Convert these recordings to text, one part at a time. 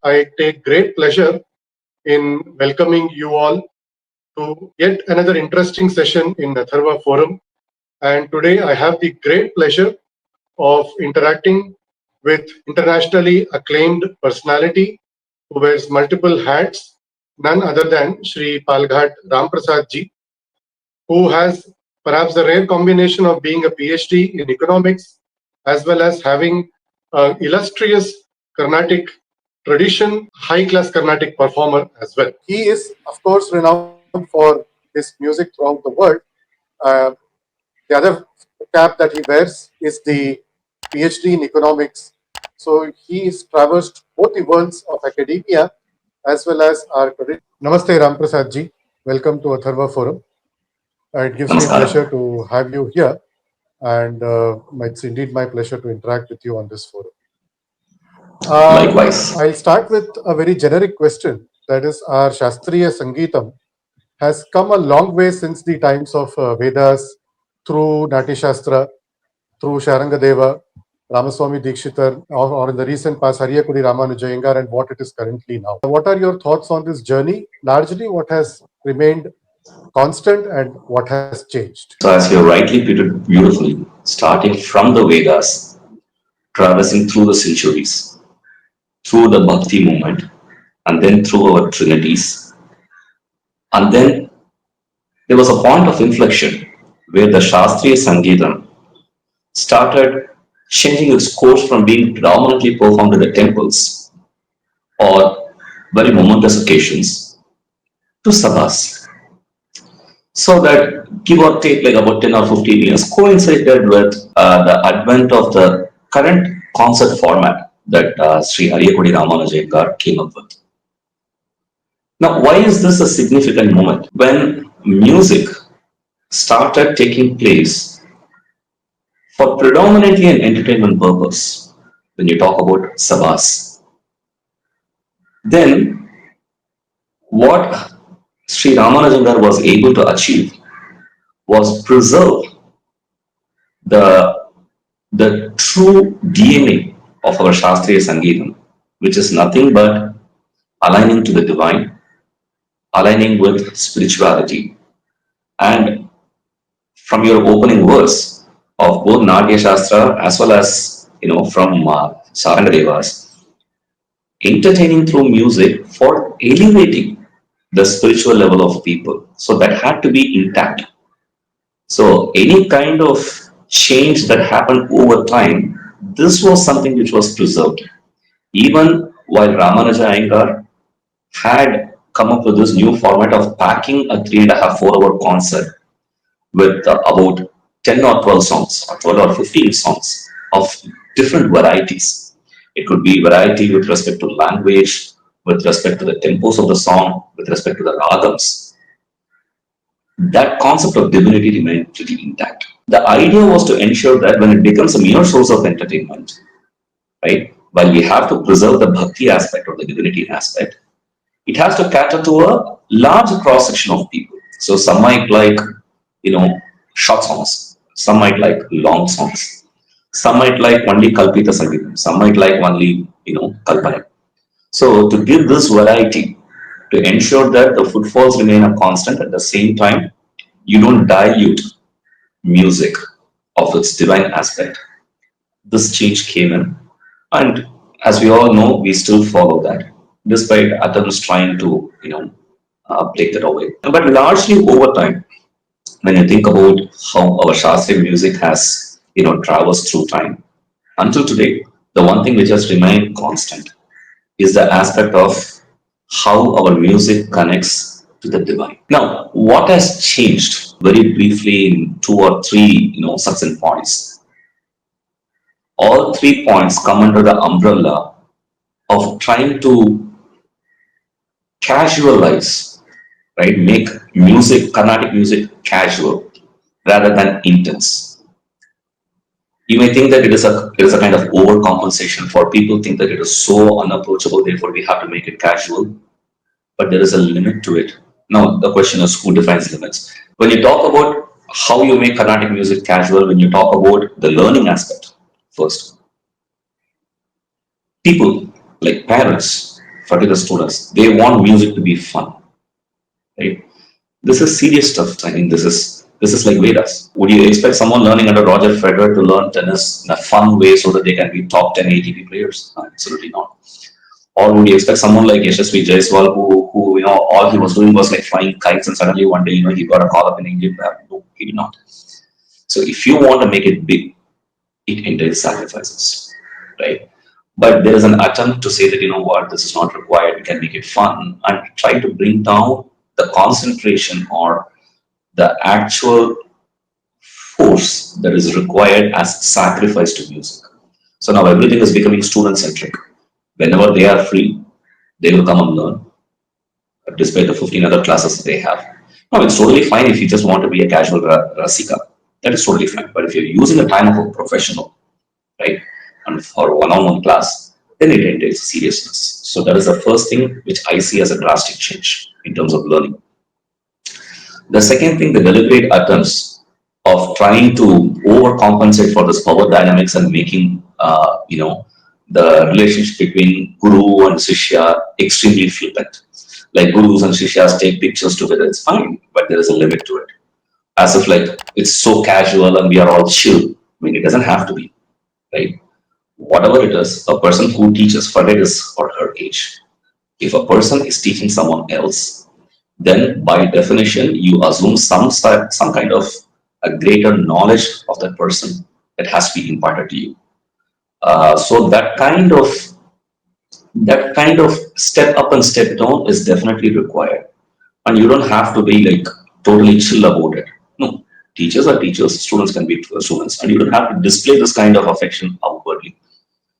I take great pleasure in welcoming you all to yet another interesting session in Atharva Forum. And today I have the great pleasure of interacting with internationally acclaimed personality who wears multiple hats, none other than Shri Palghat Ramprasad ji, who has perhaps the rare combination of being a PhD in economics as well as having an illustrious Carnatic tradition, high-class Carnatic performer as well. He is, of course, renowned for his music throughout the world. Uh, the other cap that he wears is the PhD in economics. So he has traversed both the worlds of academia as well as our tradition. Namaste Ramprasad ji. Welcome to Atharva Forum. It gives me pleasure to have you here, and it's indeed my pleasure to interact with you on this forum. Likewise. I'll start with a very generic question. That is, our Shastriya Sangeetam has come a long way since the times of Vedas, through Natya Shastra, through Sharangadeva, Ramaswamy Dikshitar, or in the recent past, Hariyakudi Ramanuja Iyengar, and what it is currently now. What are your thoughts on this journey? Largely, what has remained constant and what has changed? So, as you rightly put it beautifully, starting from the Vedas, traversing through the centuries, through the Bhakti movement, and then through our trinities, and then there was a point of inflection where the Shastriya Sangeetam started changing its course from being predominantly performed in the temples or very momentous occasions to sabhas. So that, give or take, like about 10 or 15 years, coincided with the advent of the current concert format that Sri Hariyakudi Ramanuja Iyengar came up with. Now, why is this a significant moment? When music started taking place for predominantly an entertainment purpose, when you talk about sabhas, then what Sri Ramanuja Iyengar was able to achieve was preserve the true DNA of our Shastriya Sangeetam, which is nothing but aligning to the divine, aligning with spirituality. And from your opening verse of both Natya Shastra as well as from Sarangadevas, entertaining through music for elevating the spiritual level of people. So that had to be intact. So any kind of change that happened over time, this was something which was preserved. Even while Ramanuja Iyengar had come up with this new format of packing a 3.5, 4 hour concert with about 10 or 12 songs, or 12 or 15 songs of different varieties. It could be variety with respect to language, with respect to the tempos of the song, with respect to the ragams. That concept of divinity remained pretty intact. The idea was to ensure that when it becomes a mere source of entertainment, right, while we have to preserve the bhakti aspect or the divinity aspect, it has to cater to a large cross section of people. So some might like, short songs, some might like long songs, some might like only Kalpita Sangeetam, some might like only, Kalpana. So to give this variety, to ensure that the footfalls remain a constant, at the same time, you don't dilute music of its divine aspect. This change came in, and as we all know, we still follow that, despite attempts trying to, take that away. But largely over time, when you think about how our Shastriya music has, traversed through time, until today, the one thing which has remained constant is the aspect of how our music connects to the divine. Now, what has changed very briefly in 2 or 3, succinct points? All 3 points come under the umbrella of trying to casualize, right? Make music, Carnatic music, casual rather than intense. You may think that it is a kind of overcompensation. For people think that it is so unapproachable, therefore we have to make it casual. But there is a limit to it. Now, the question is, who defines limits? When you talk about how you make Carnatic music casual, when you talk about the learning aspect, first, people like parents particular students, they want music to be fun, right? This is serious stuff. I mean, this is like Vedas. Would you expect someone learning under Roger Federer to learn tennis in a fun way so that they can be top 10 ATP players? No, absolutely not. Or would you expect someone like Yashasvi Jaiswal, who all he was doing was like flying kites, and suddenly one day, he got a call up in Indian band? No, he did not. So if you want to make it big, it entails sacrifices, right? But there is an attempt to say that, this is not required, we can make it fun, and try to bring down the concentration or the actual force that is required as sacrifice to music. So now everything is becoming student centric. Whenever they are free, they will come and learn, despite the 15 other classes they have. Now, it's totally fine if you just want to be a casual rasika. That is totally fine. But if you're using the time of a professional, right, and for one-on-one class, then it entails seriousness. So that is the first thing which I see as a drastic change in terms of learning. The second thing, the deliberate attempts of trying to overcompensate for this power dynamics and making, the relationship between guru and shishya extremely flippant. Like gurus and shishyas take pictures together, it's fine, but there is a limit to it. As if like it's so casual and we are all chill. I mean, it doesn't have to be, right? Whatever it is, a person who teaches, forget his or her age. If a person is teaching someone else, then by definition, you assume some kind of a greater knowledge of that person that has to be imparted to you. So that kind of step up and step down is definitely required, and you don't have to be like totally chill about it. No, teachers are teachers, students can be students, and you don't have to display this kind of affection outwardly.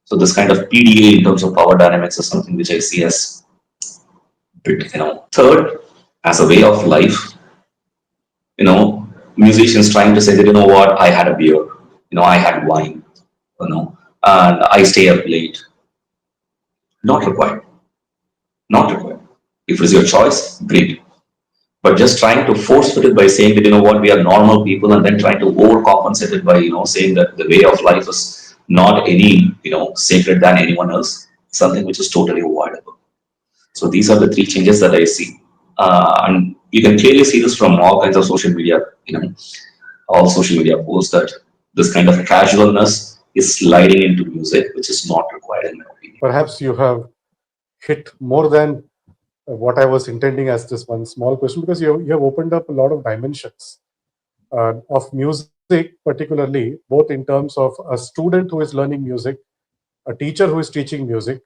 So this kind of PDA in terms of power dynamics is something which I see as bit. Third, as a way of life, you know, musicians trying to say that, what, I had a beer, I had wine, and I stay up late. Not required. Not required. If it's your choice, great. But just trying to force fit it by saying that, what, we are normal people, and then trying to overcompensate it by, saying that the way of life is not any, sacred than anyone else, something which is totally avoidable. So these are the three changes that I see. And you can clearly see this from all kinds of social media, all social media posts, that this kind of casualness is sliding into music, which is not required in my opinion. Perhaps you have hit more than what I was intending as this one small question, because you have opened up a lot of dimensions of music, particularly both in terms of a student who is learning music, a teacher who is teaching music,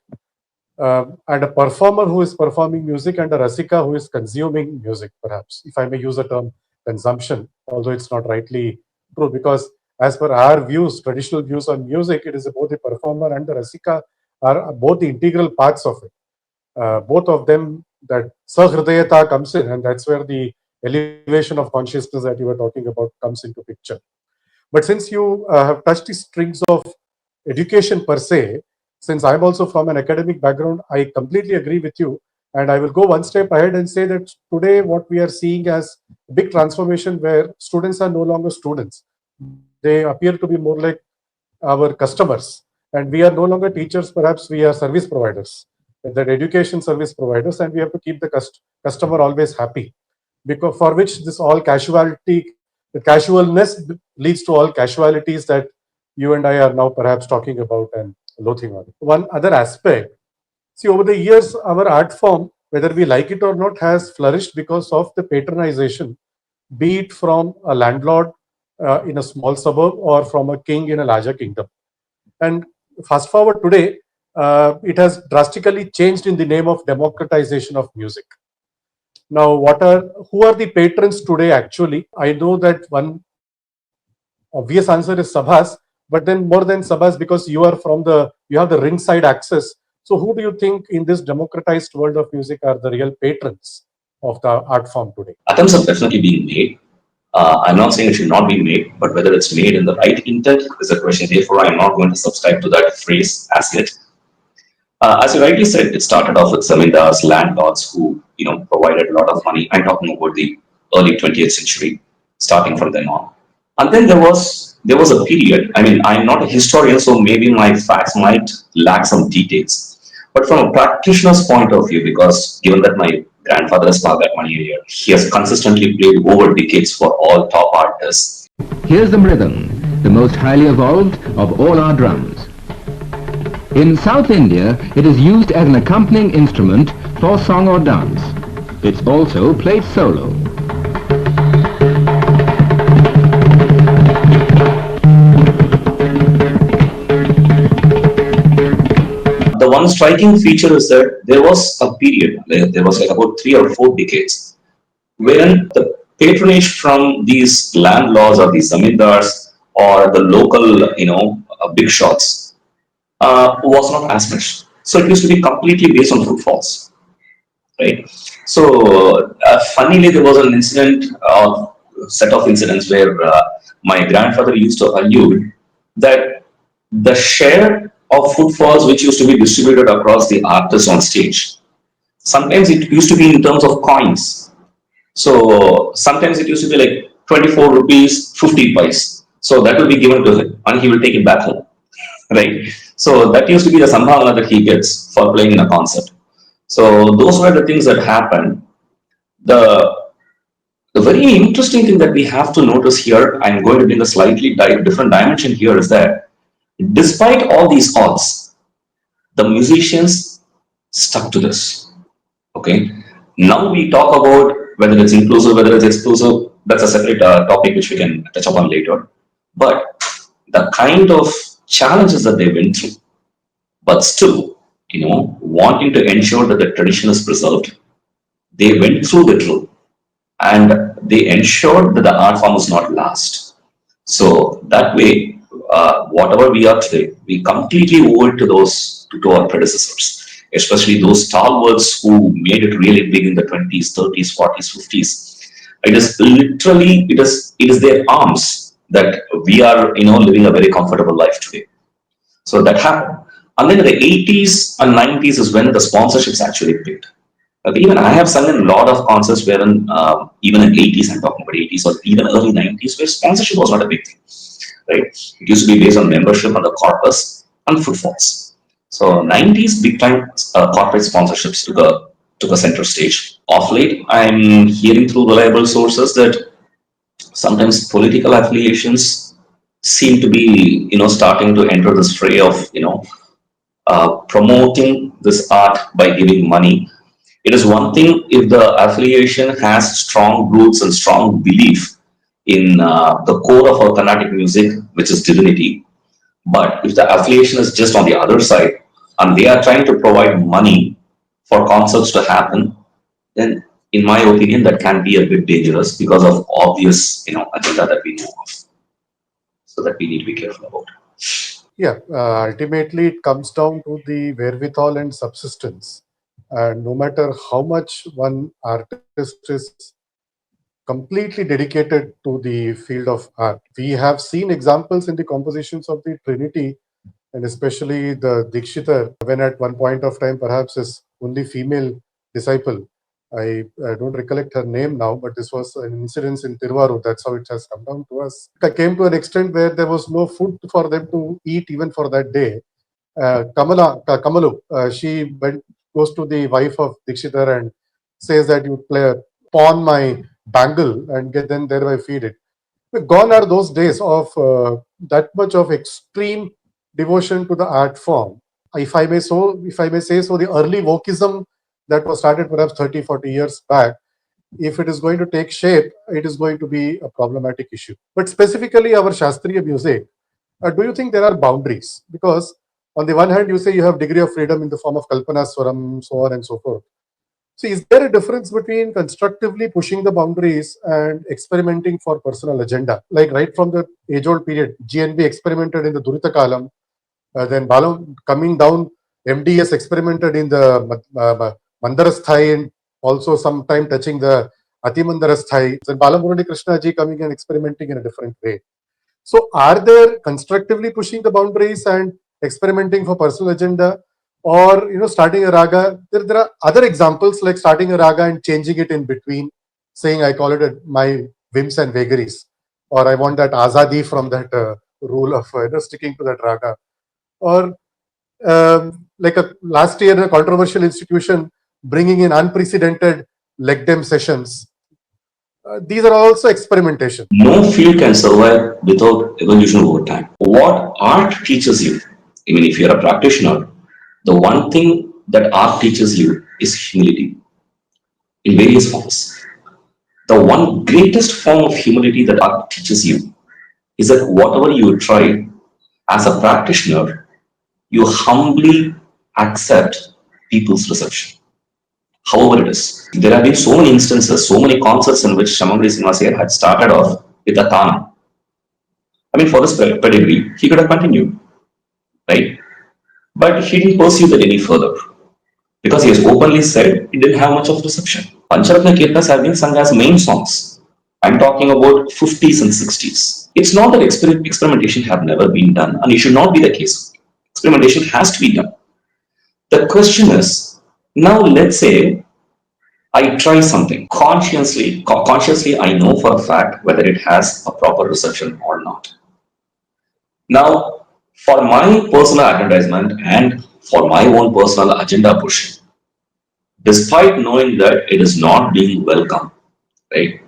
and a performer who is performing music, and a rasika who is consuming music, perhaps, if I may use the term consumption, although it's not rightly true, because as per our views, traditional views on music, it is both the performer and the rasika are both the integral parts of it. Both of them, that sahridayata comes in, and that's where the elevation of consciousness that you were talking about comes into picture. But since you have touched the strings of education per se, since I'm also from an academic background, I completely agree with you. And I will go one step ahead and say that today, what we are seeing as a big transformation where students are no longer students. They appear to be more like our customers. And we are no longer teachers, perhaps we are service providers, that education service providers, and we have to keep the customer always happy. Because for which this all casualty, the casualness leads to all casualties that you and I are now perhaps talking about and loathing on. One other aspect, see, over the years, our art form, whether we like it or not, has flourished because of the patronization, be it from a landlord in a small suburb or from a king in a larger kingdom. And fast forward today, it has drastically changed in the name of democratization of music. Now, who are the patrons today actually? I know that one obvious answer is Sabhas, but then more than Sabhas, because you have the ringside access. So who do you think in this democratized world of music are the real patrons of the art form today? Attempts are definitely being made. I'm not saying it should not be made, but whether it's made in the right intent is a question. Therefore, I'm not going to subscribe to that phrase as yet. As you rightly said, it started off with zamindars, landlords who provided a lot of money. I'm talking about the early 20th century, starting from then on. And then there was a period. I mean, I'm not a historian, so maybe my facts might lack some details. But from a practitioner's point of view, because given that my grandfather is Palghat Mani Iyer, he has consistently played over decades for all top artists. Here's the mridangam, the most highly evolved of all our drums. In South India, it is used as an accompanying instrument for song or dance. It's also played solo. The one striking feature is that there was a period, there was like about 3 or 4 decades, wherein the patronage from these landlords or these zamindars or the local, big shots was not as much. So it used to be completely based on footfalls, right? So funnily, there was an incident or set of incidents where my grandfather used to allude that the share of footfalls which used to be distributed across the artists on stage, sometimes it used to be in terms of coins. So sometimes it used to be like 24 rupees 50 pice. So that will be given to him and he will take it back home, right? So that used to be the sambhavana that he gets for playing in a concert. So those were the things that happened. The the very interesting thing that we have to notice here, I'm going to bring a slightly different dimension here, is that despite all these odds, the musicians stuck to this. Okay. Now we talk about whether it's inclusive, whether it's exclusive. That's a separate topic which we can touch upon later. But the kind of challenges that they went through, but still, wanting to ensure that the tradition is preserved, they went through the drill and they ensured that the art form is not lost. So that way, whatever we are today, we completely owe it to to our predecessors, especially those stalwarts who made it really big in the 20s, 30s, 40s, 50s. It is literally it is their arms that we are living a very comfortable life today. So that happened. And then in the 80s and 90s is when the sponsorships actually picked. Even I have sung in a lot of concerts wherein, even in 80s, I'm talking about 80s or even early 90s, where sponsorship was not a big thing, right? It used to be based on membership on the corpus and footfalls. So 90s, big time corporate sponsorships took a center stage. Of late, I'm hearing through reliable sources that sometimes political affiliations seem to be, starting to enter this fray of, promoting this art by giving money. It is one thing if the affiliation has strong roots and strong belief in the core of our Carnatic music, which is divinity. But if the affiliation is just on the other side and they are trying to provide money for concerts to happen, then in my opinion, that can be a bit dangerous because of obvious, agenda that we know of. So that we need to be careful about. Yeah, ultimately it comes down to the wherewithal and subsistence. And no matter how much one artist is completely dedicated to the field of art, we have seen examples in the compositions of the Trinity and especially the Dikshitar, when at one point of time, perhaps his only female disciple, I don't recollect her name now, but this was an incident in Tiruvarur. That's how it has come down to us. It came to an extent where there was no food for them to eat even for that day. Kamalu, she goes to the wife of Dikshitar and says that you pawn my bangle and get then thereby feed it. Gone are those days of that much of extreme devotion to the art form. If I may say so, the early Vokism that was started perhaps 30, 40 years back, if it is going to take shape, it is going to be a problematic issue. But specifically our Shastriya music, do you think there are boundaries? Because on the one hand, you say you have degree of freedom in the form of Kalpana Swaram, so on and so forth. So is there a difference between constructively pushing the boundaries and experimenting for personal agenda? Like right from the age-old period, GNB experimented in the Durita Kalam, then Balam coming down, MDS experimented in the Mandarasthai and also sometime touching the Atimandarasthai. Then Balamurani Krishna ji coming and experimenting in a different way. So are there constructively pushing the boundaries and experimenting for personal agenda, or starting a raga? There are other examples like starting a raga and changing it in between, saying I call it my whims and vagaries, or I want that azadi from that rule of sticking to that raga. Or like last year, a controversial institution bringing in unprecedented leg dem sessions. These are also experimentation. No field can survive without evolution over time. What art teaches you, I mean, if you're a practitioner, the one thing that art teaches you is humility in various forms. The one greatest form of humility that art teaches you is that whatever you try as a practitioner, you humbly accept people's reception, however it is. There have been so many instances, so many concerts in which Shamagri Srinivas had started off with a Tana. I mean, for this pedigree, he could have continued, right? But he didn't pursue that any further because he has openly said he didn't have much of reception. Pancharatna Kirtas have been sung as main songs. I'm talking about 50s and 60s. It's not that experimentation have never been done, and it should not be the case. Experimentation has to be done. The question is, now let's say I try something consciously I know for a fact whether it has a proper reception or not. Now, for my personal advertisement and for my own personal agenda push, despite knowing that it is not being welcome, right?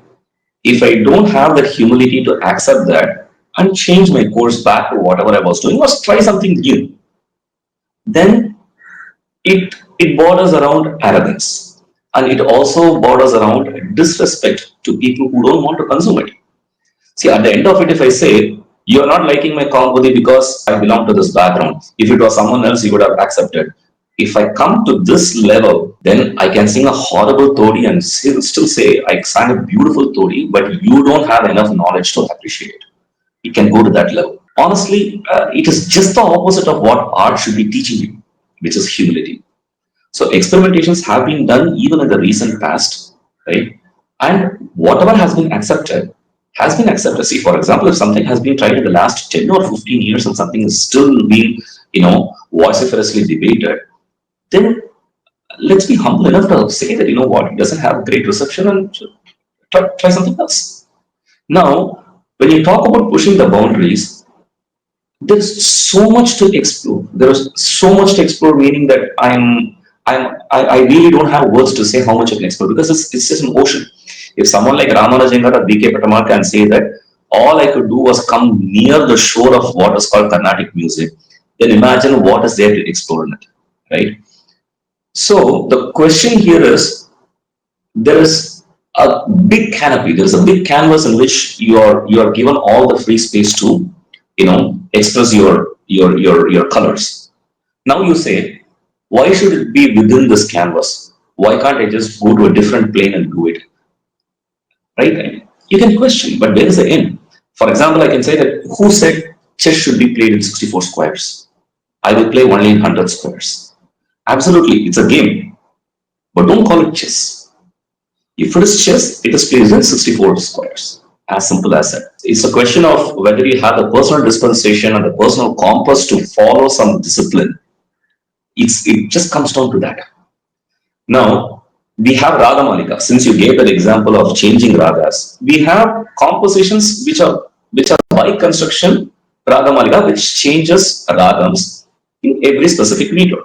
If I don't have that humility to accept that and change my course back to whatever I was doing, or try something new, then it borders around arrogance, and it also borders around disrespect to people who don't want to consume it. See, at the end of it, if I say you're not liking my Kampudi because I belong to this background, if it was someone else, you would have accepted. If I come to this level, then I can sing a horrible todi and still say I sang a beautiful todi, but you don't have enough knowledge to appreciate it. It can go to that level. Honestly, it is just the opposite of what art should be teaching you, which is humility. So experimentations have been done even in the recent past, right? And whatever has been accepted has been accepted. See, for example, if something has been tried in the last 10 or 15 years and something is still being, vociferously debated, then let's be humble enough to say that, it doesn't have great reception and try something else. Now, when you talk about pushing the boundaries, there's so much to explore. There is so much to explore, meaning that I really don't have words to say how much I can explore because it's just an ocean. If someone like Ramanathan or B.K. Pattamar can say that all I could do was come near the shore of what is called Carnatic music, then imagine what is there to explore in it, right? So the question here is, there is a big canopy, there is a big canvas in which you are given all the free space to, express your colors. Now you say, why should it be within this canvas? Why can't I just go to a different plane and do it? Right? You can question, but where is the end? For example, I can say that who said chess should be played in 64 squares? I will play only in 100 squares. Absolutely, it's a game, but don't call it chess. If it is chess, it is played in 64 squares. As simple as that. It's a question of whether you have the personal dispensation and the personal compass to follow some discipline. It just comes down to that. Now, we have Raga Malika. Since you gave that example of changing ragas, we have compositions which are by construction Raga Malika, which changes ragams in every specific meter.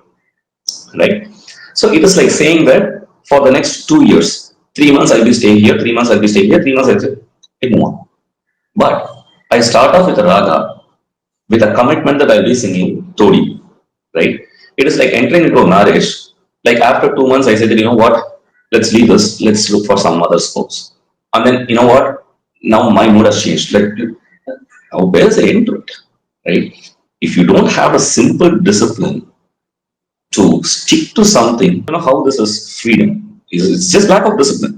Right? So it is like saying that for the next 2 years, 3 months I'll be staying here, 3 months I'll be staying here, 3 months I move on. But I start off with a raga with a commitment that I'll be singing Todi, right? It is like entering into a marriage. Like after 2 months, I said that, let's leave this, let's look for some other spouse. And then, now my mood has changed. Where's the end to it, right? If you don't have a simple discipline to stick to something, how this is freedom. It's just lack of discipline.